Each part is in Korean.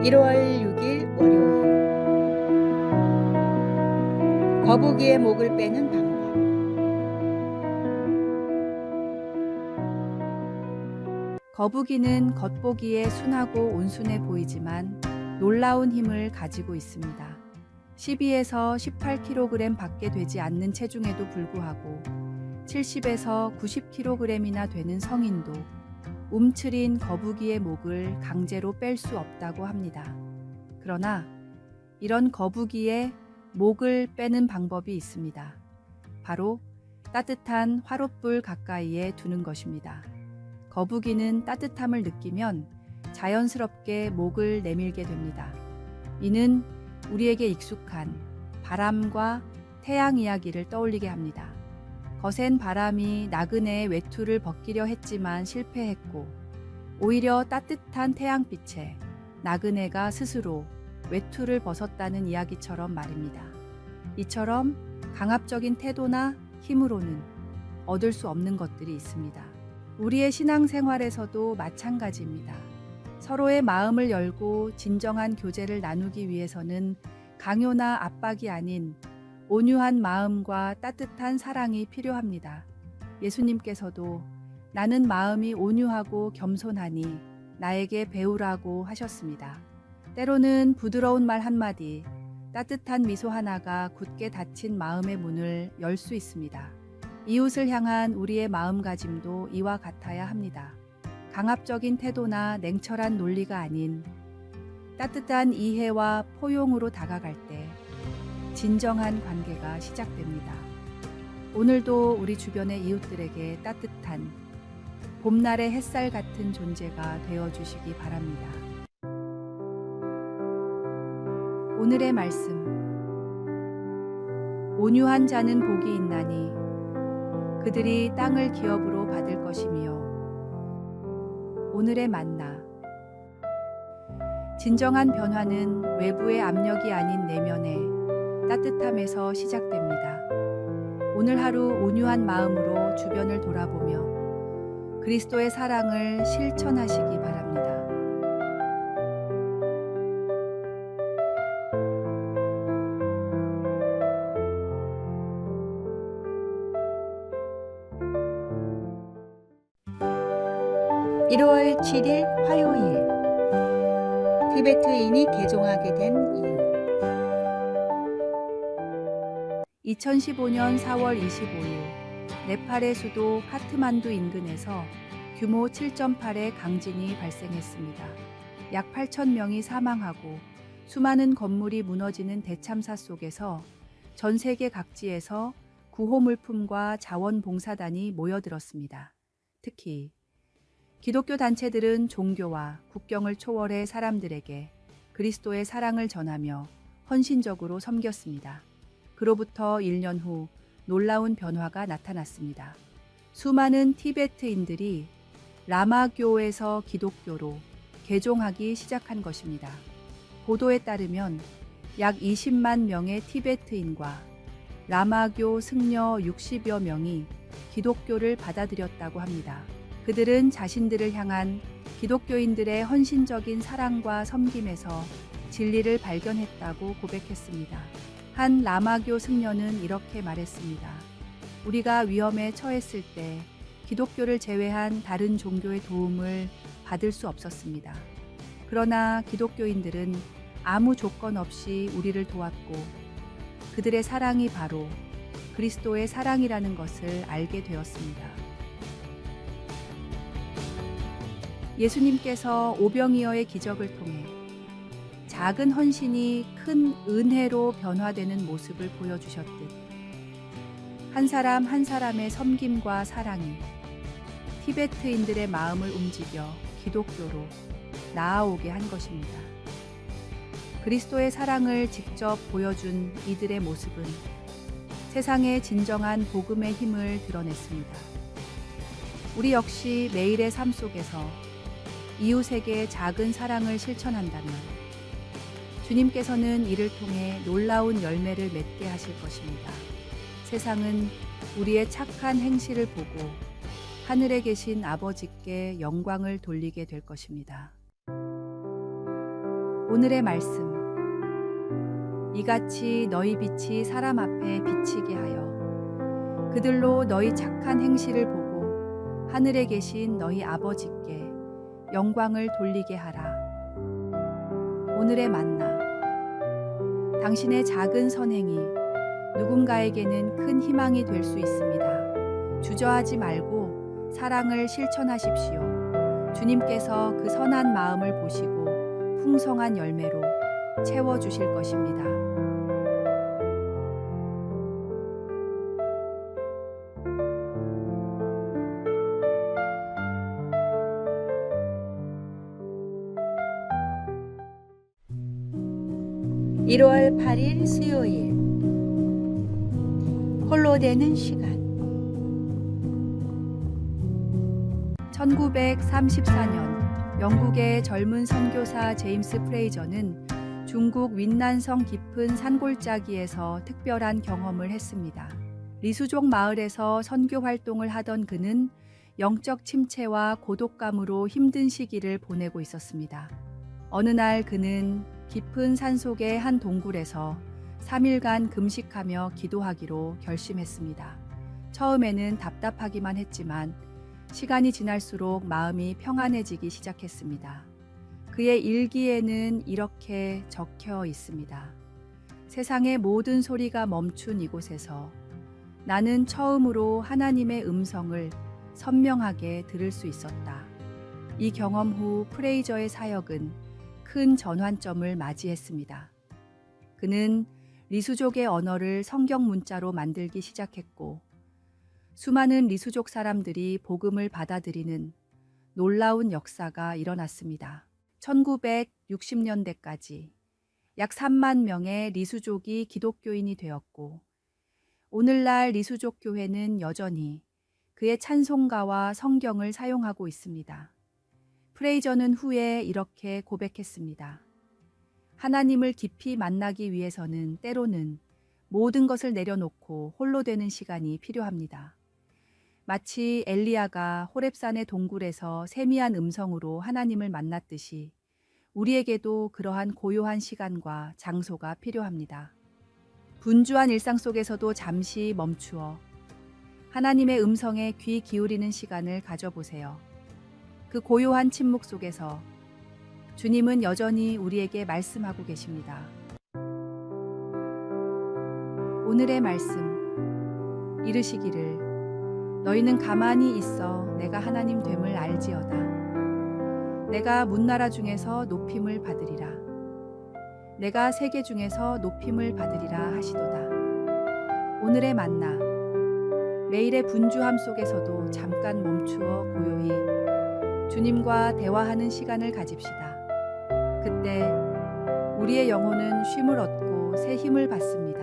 1월 6일 월요일. 거북이의 목을 빼는 방법. 거북이는 겉보기에 순하고 온순해 보이지만 놀라운 힘을 가지고 있습니다. 12에서 18kg 밖에 되지 않는 체중에도 불구하고 70에서 90kg이나 되는 성인도 움츠린 거북이의 목을 강제로 뺄 수 없다고 합니다. 그러나 이런 거북이의 목을 빼는 방법이 있습니다. 바로 따뜻한 화롯불 가까이에 두는 것입니다. 거북이는 따뜻함을 느끼면 자연스럽게 목을 내밀게 됩니다. 이는 우리에게 익숙한 바람과 태양 이야기를 떠올리게 합니다. 거센 바람이 나그네의 외투를 벗기려 했지만 실패했고, 오히려 따뜻한 태양빛에 나그네가 스스로 외투를 벗었다는 이야기처럼 말입니다. 이처럼 강압적인 태도나 힘으로는 얻을 수 없는 것들이 있습니다. 우리의 신앙생활에서도 마찬가지입니다. 서로의 마음을 열고 진정한 교제를 나누기 위해서는 강요나 압박이 아닌 온유한 마음과 따뜻한 사랑이 필요합니다. 예수님께서도 나는 마음이 온유하고 겸손하니 나에게 배우라고 하셨습니다. 때로는 부드러운 말 한마디, 따뜻한 미소 하나가 굳게 닫힌 마음의 문을 열 수 있습니다. 이웃을 향한 우리의 마음가짐도 이와 같아야 합니다. 강압적인 태도나 냉철한 논리가 아닌 따뜻한 이해와 포용으로 다가갈 때 진정한 관계가 시작됩니다. 오늘도 우리 주변의 이웃들에게 따뜻한 봄날의 햇살 같은 존재가 되어주시기 바랍니다. 오늘의 말씀. 온유한 자는 복이 있나니 그들이 땅을 기업으로 받을 것이며. 오늘의 만나. 진정한 변화는 외부의 압력이 아닌 내면의 따뜻함에서 시작됩니다. 오늘 하루 온유한 마음으로 주변을 돌아보며 그리스도의 사랑을 실천하시기 바랍니다. (1월 7일) 화요일. 티베트인이 개종하게 된 이유. 2015년 4월 25일 네팔의 수도 카트만두 인근에서 규모 7.8의 강진이 발생했습니다. 약 8,000명이 사망하고 수많은 건물이 무너지는 대참사 속에서 전 세계 각지에서 구호물품과 자원봉사단이 모여들었습니다. 특히 기독교 단체들은 종교와 국경을 초월해 사람들에게 그리스도의 사랑을 전하며 헌신적으로 섬겼습니다. 그로부터 1년 후 놀라운 변화가 나타났습니다. 수많은 티베트인들이 라마교에서 기독교로 개종하기 시작한 것입니다. 보도에 따르면 약 20만 명의 티베트인과 라마교 승려 60여 명이 기독교를 받아들였다고 합니다. 그들은 자신들을 향한 기독교인들의 헌신적인 사랑과 섬김에서 진리를 발견했다고 고백했습니다. 한 라마교 승려는 이렇게 말했습니다. 우리가 위험에 처했을 때 기독교를 제외한 다른 종교의 도움을 받을 수 없었습니다. 그러나 기독교인들은 아무 조건 없이 우리를 도왔고 그들의 사랑이 바로 그리스도의 사랑이라는 것을 알게 되었습니다. 예수님께서 오병이어의 기적을 통해 작은 헌신이 큰 은혜로 변화되는 모습을 보여주셨듯 한 사람 한 사람의 섬김과 사랑이 티베트인들의 마음을 움직여 기독교로 나아오게 한 것입니다. 그리스도의 사랑을 직접 보여준 이들의 모습은 세상의 진정한 복음의 힘을 드러냈습니다. 우리 역시 매일의 삶 속에서 이웃에게 작은 사랑을 실천한다면 주님께서는 이를 통해 놀라운 열매를 맺게 하실 것입니다. 세상은 우리의 착한 행실을 보고 하늘에 계신 아버지께 영광을 돌리게 될 것입니다. 오늘의 말씀. 이같이 너희 빛이 사람 앞에 비치게 하여 그들로 너희 착한 행실을 보고 하늘에 계신 너희 아버지께 영광을 돌리게 하라. 오늘의 만나. 당신의 작은 선행이 누군가에게는 큰 희망이 될 수 있습니다. 주저하지 말고 사랑을 실천하십시오. 주님께서 그 선한 마음을 보시고 풍성한 열매로 채워주실 것입니다. 1월 8일 수요일 홀로 되는 시간 1934년 영국의 젊은 선교사 제임스 프레이저는 중국 윈난성 깊은 산골짜기에서 특별한 경험을 했습니다. 리수족 마을에서 선교 활동을 하던 그는 영적 침체와 고독감으로 힘든 시기를 보내고 있었습니다. 어느 날 그는 깊은 산속의 한 동굴에서 3일간 금식하며 기도하기로 결심했습니다. 처음에는 답답하기만 했지만 시간이 지날수록 마음이 평안해지기 시작했습니다. 그의 일기에는 이렇게 적혀 있습니다. 세상의 모든 소리가 멈춘 이곳에서 나는 처음으로 하나님의 음성을 선명하게 들을 수 있었다. 이 경험 후 프레이저의 사역은 큰 전환점을 맞이했습니다. 그는 리수족의 언어를 성경 문자로 만들기 시작했고 수많은 리수족 사람들이 복음을 받아들이는 놀라운 역사가 일어났습니다. 1960년대까지 약 3만 명의 리수족이 기독교인이 되었고 오늘날 리수족 교회는 여전히 그의 찬송가와 성경을 사용하고 있습니다. 프레이저는 후에 이렇게 고백했습니다. 하나님을 깊이 만나기 위해서는 때로는 모든 것을 내려놓고 홀로 되는 시간이 필요합니다. 마치 엘리야가 호렙산의 동굴에서 세미한 음성으로 하나님을 만났듯이 우리에게도 그러한 고요한 시간과 장소가 필요합니다. 분주한 일상 속에서도 잠시 멈추어 하나님의 음성에 귀 기울이는 시간을 가져보세요. 그 고요한 침묵 속에서 주님은 여전히 우리에게 말씀하고 계십니다. 오늘의 말씀. 이르시기를 너희는 가만히 있어 내가 하나님 됨을 알지어다. 내가 문나라 중에서 높임을 받으리라. 내가 세계 중에서 높임을 받으리라 하시도다. 오늘의 만나. 매일의 분주함 속에서도 잠깐 멈추어 고요히 주님과 대화하는 시간을 가집시다. 그때 우리의 영혼은 쉼을 얻고 새 힘을 받습니다.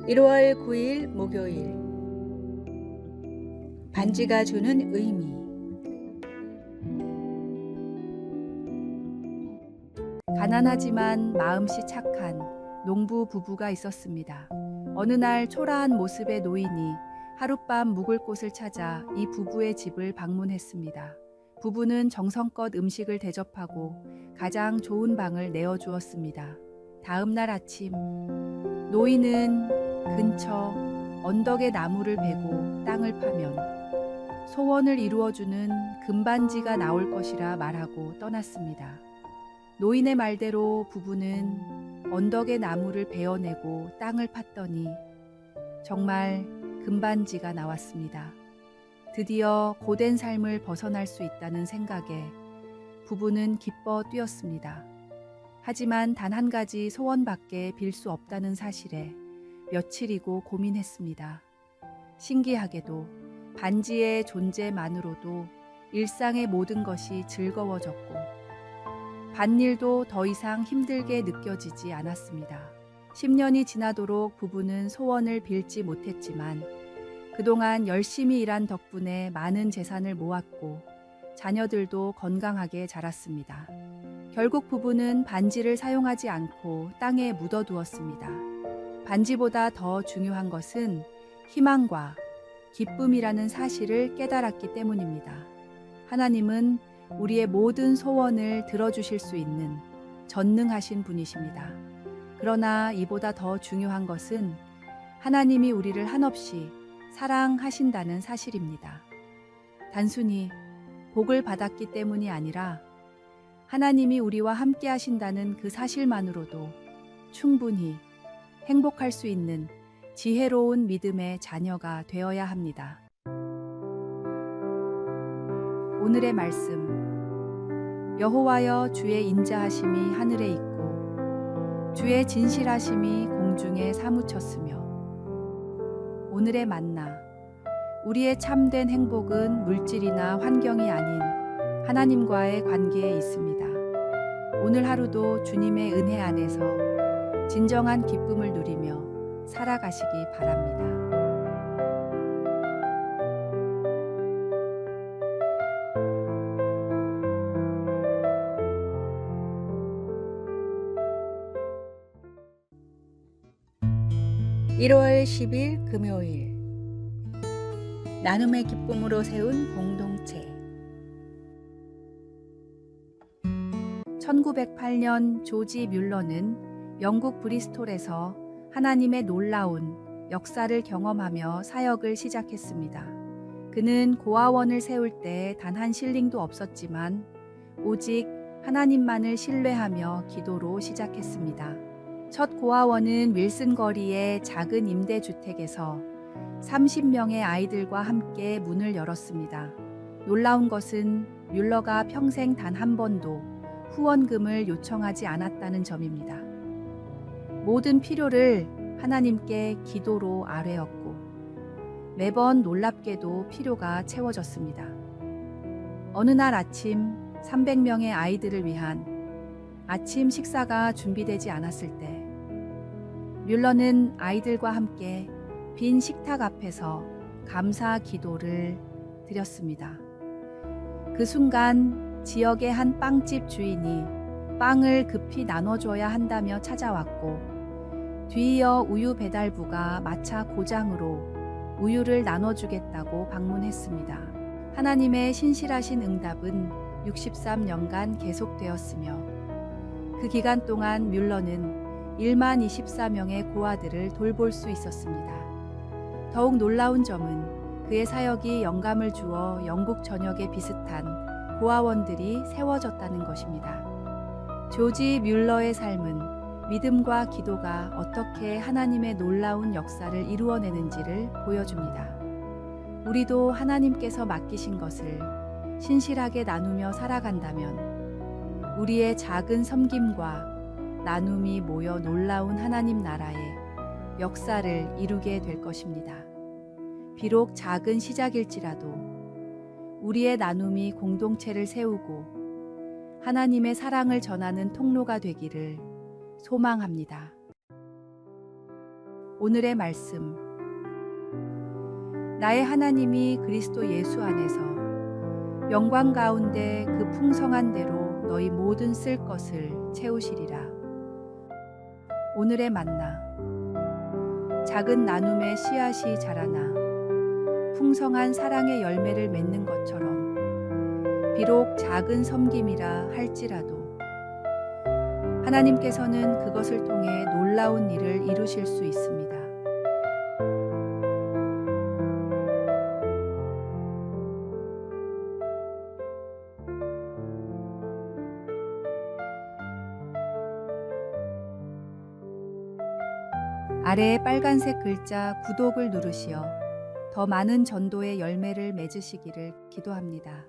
(1월 9일) 목요일 반지가 주는 의미 가난하지만 마음씨 착한 농부 부부가 있었습니다. 어느 날 초라한 모습의 노인이 하룻밤 묵을 곳을 찾아 이 부부의 집을 방문했습니다. 부부는 정성껏 음식을 대접하고 가장 좋은 방을 내어주었습니다. 다음 날 아침 노인은 근처 언덕에 나무를 베고 땅을 파면 소원을 이루어주는 금반지가 나올 것이라 말하고 떠났습니다. 노인의 말대로 부부는 언덕의 나무를 베어내고 땅을 팠더니 정말 금반지가 나왔습니다. 드디어 고된 삶을 벗어날 수 있다는 생각에 부부는 기뻐 뛰었습니다. 하지만 단 한 가지 소원밖에 빌 수 없다는 사실에 며칠이고 고민했습니다. 신기하게도 반지의 존재만으로도 일상의 모든 것이 즐거워졌고 밭일도 더 이상 힘들게 느껴지지 않았습니다. 10년이 지나도록 부부는 소원을 빌지 못했지만 그동안 열심히 일한 덕분에 많은 재산을 모았고 자녀들도 건강하게 자랐습니다. 결국 부부는 반지를 사용하지 않고 땅에 묻어두었습니다. 반지보다 더 중요한 것은 희망과 기쁨이라는 사실을 깨달았기 때문입니다. 하나님은 우리의 모든 소원을 들어주실 수 있는 전능하신 분이십니다. 그러나 이보다 더 중요한 것은 하나님이 우리를 한없이 사랑하신다는 사실입니다. 단순히 복을 받았기 때문이 아니라 하나님이 우리와 함께 하신다는 그 사실만으로도 충분히 행복할 수 있는 지혜로운 믿음의 자녀가 되어야 합니다. 오늘의 말씀. 여호와여, 주의 인자하심이 하늘에 있고 주의 진실하심이 공중에 사무쳤으며. 오늘의 만나. 우리의 참된 행복은 물질이나 환경이 아닌 하나님과의 관계에 있습니다. 오늘 하루도 주님의 은혜 안에서 진정한 기쁨을 누리며 살아가시기 바랍니다. (1월 10일) 금요일, 나눔의 기쁨으로 세운 공동체. 1908년 조지 뮬러는 영국 브리스톨에서 하나님의 놀라운 역사를 경험하며 사역을 시작했습니다. 그는 고아원을 세울 때 단 한 실링도 없었지만 오직 하나님만을 신뢰하며 기도로 시작했습니다. 첫 고아원은 윌슨 거리의 작은 임대주택에서 30명의 아이들과 함께 문을 열었습니다. 놀라운 것은 뮬러가 평생 단 한 번도 후원금을 요청하지 않았다는 점입니다. 모든 필요를 하나님께 기도로 아뢰었고 매번 놀랍게도 필요가 채워졌습니다. 어느 날 아침 300명의 아이들을 위한 아침 식사가 준비되지 않았을 때 뮬러는 아이들과 함께 빈 식탁 앞에서 감사 기도를 드렸습니다. 그 순간 지역의 한 빵집 주인이 빵을 급히 나눠줘야 한다며 찾아왔고 뒤이어 우유 배달부가 마차 고장으로 우유를 나눠주겠다고 방문했습니다. 하나님의 신실하신 응답은 63년간 계속되었으며 그 기간 동안 뮬러는 1만 24명의 고아들을 돌볼 수 있었습니다. 더욱 놀라운 점은 그의 사역이 영감을 주어 영국 전역에 비슷한 고아원들이 세워졌다는 것입니다. 조지 뮬러의 삶은 믿음과 기도가 어떻게 하나님의 놀라운 역사를 이루어내는지를 보여줍니다. 우리도 하나님께서 맡기신 것을 신실하게 나누며 살아간다면 우리의 작은 섬김과 나눔이 모여 놀라운 하나님 나라의 역사를 이루게 될 것입니다. 비록 작은 시작일지라도 우리의 나눔이 공동체를 세우고 하나님의 사랑을 전하는 통로가 되기를 소망합니다. 오늘의 말씀. 나의 하나님이 그리스도 예수 안에서 영광 가운데 그 풍성한 대로 너희 모든 쓸 것을 채우시리라. 오늘의 만나. 작은 나눔의 씨앗이 자라나 풍성한 사랑의 열매를 맺는 것처럼 비록 작은 섬김이라 할지라도 하나님께서는 그것을 통해 놀라운 일을 이루실 수 있습니다. 아래의 빨간색 글자 구독을 누르시어 더 많은 전도의 열매를 맺으시기를 기도합니다.